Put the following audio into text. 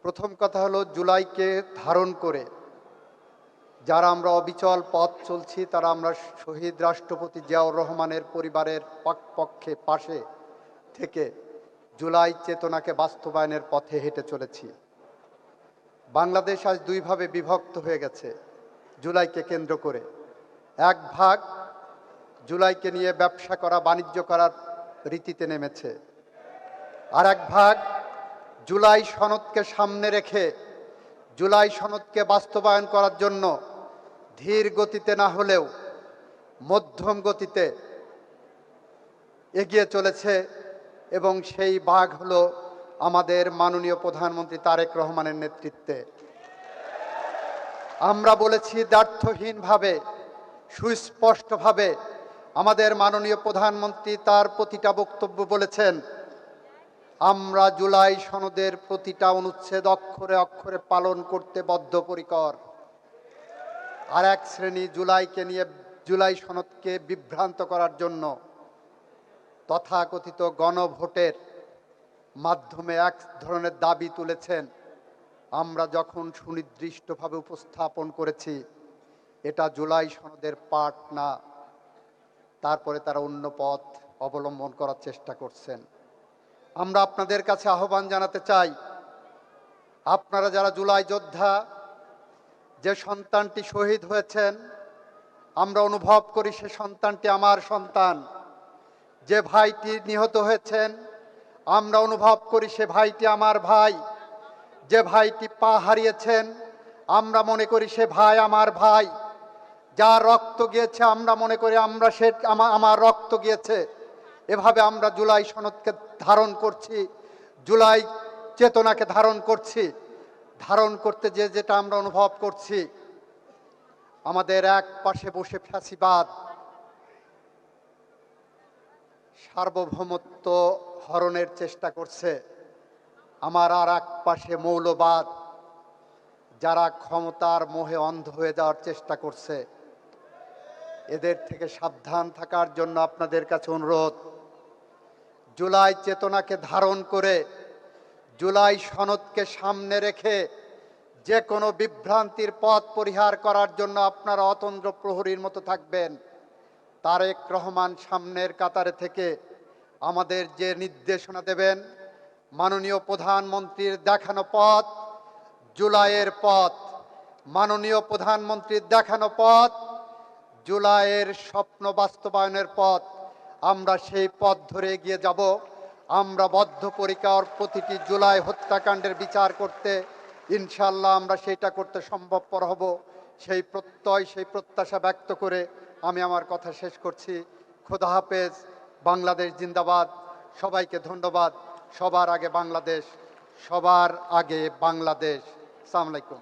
প্রথম কথা হলো জুলাইকে ধারণ করে যারা আমরা অবিচল পথ চলছি তারা আমরা শহীদ রাষ্ট্রপতি জিয়াউর রহমানের পরিবারের পক্ষে পাশে থেকে জুলাই চেতনাকে বাস্তবায়নের পথে হেঁটে চলেছি। বাংলাদেশ আজ দুই ভাবে বিভক্ত হয়ে গেছে জুলাইকে কেন্দ্র করে। এক ভাগ জুলাইকে নিয়ে ব্যবসা করা বাণিজ্য করার রীতিতে নেমেছে, আর এক ভাগ জুলাই সনদকে সামনে রেখে জুলাই সনদকে বাস্তবায়ন করার জন্য ধীর গতিতে না হলেও মধ্যম গতিতে এগিয়ে চলেছে। এবং সেই ভাগ হলো আমাদের মাননীয় প্রধানমন্ত্রী তারেক রহমানের নেতৃত্বে। আমরা বলেছি দ্ব্যর্থহীনভাবে, সুস্পষ্টভাবে আমাদের মাননীয় প্রধানমন্ত্রী তার প্রতিটা বক্তব্য বলেছেন, আমরা জুলাই সনদের প্রতিটা অনুচ্ছেদ অক্ষরে অক্ষরে পালন করতে বদ্ধপরিকর। আর এক শ্রেণী জুলাইকে নিয়ে, জুলাই সনদকে বিভ্রান্ত করার জন্য তথাকথিত গণভোটের মাধ্যমে এক ধরনের দাবি তুলেছেন। আমরা যখন সুনির্দিষ্টভাবে উপস্থাপন করেছি এটা জুলাই সনদের পার্ট না, তারপরে তারা অন্য পথ অবলম্বন করার চেষ্টা করছেন। আমরা আপনাদের কাছে আহ্বান জানাতে চাই, আপনারা যারা জুলাই যোদ্ধা, যে সন্তানটি শহীদ হয়েছেন আমরা অনুভব করি সে সন্তানটি আমার সন্তান। যে ভাইটি নিহত হয়েছেন আমরা অনুভব করি সে ভাইটি আমার ভাই। যে ভাইটি পা হারিয়েছেন আমরা মনে করি সে ভাই আমার ভাই। যার রক্ত গিয়েছে আমরা মনে করি আমরা সে আমার রক্ত গিয়েছে। এভাবে আমরা জুলাই সনদকে ধারণ করছি, জুলাই চেতনাকে ধারণ করছি। ধারণ করতে যে যেটা আমরা অনুভব করছি, আমাদের এক পাশে বসে ফ্যাসিবাদ সার্বভৌমত্ব হরণের চেষ্টা করছে, আমার আর এক পাশে মৌলবাদ যারা ক্ষমতার মোহে অন্ধ হয়ে যাওয়ার চেষ্টা করছে। এদের থেকে সাবধান থাকার জন্য আপনাদের কাছে অনুরোধ, জুলাই চেতনাকে ধারণ করে জুলাই সনদকে সামনে রেখে যে কোনো বিভ্রান্তির পথ পরিহার করার জন্য আপনারা অতন্দ্র প্রহরীর মতো থাকবেন। তারেক রহমান সামনের কাতারে থেকে আমাদের যে নির্দেশনা দেবেন, মাননীয় প্রধানমন্ত্রীর দেখানো পথ জুলাইয়ের পথ, মাননীয় প্রধানমন্ত্রীর দেখানো পথ জুলাইয়ের স্বপ্ন বাস্তবায়নের পথ, আমরা সেই পথ ধরে এগিয়ে যাব। আমরা বদ্ধপরিকর প্রতিটি জুলাই হত্যাকাণ্ডের বিচার করতে ইনশাল্লাহ আমরা সেইটা করতে সম্ভবপর হব। সেই প্রত্যয়, সেই প্রত্যাশা ব্যক্ত করে আমি আমার কথা শেষ করছি। খোদা হাফেজ। বাংলাদেশ জিন্দাবাদ। সবাইকে ধন্যবাদ। সবার আগে বাংলাদেশ, সবার আগে বাংলাদেশ। আসসালামু আলাইকুম।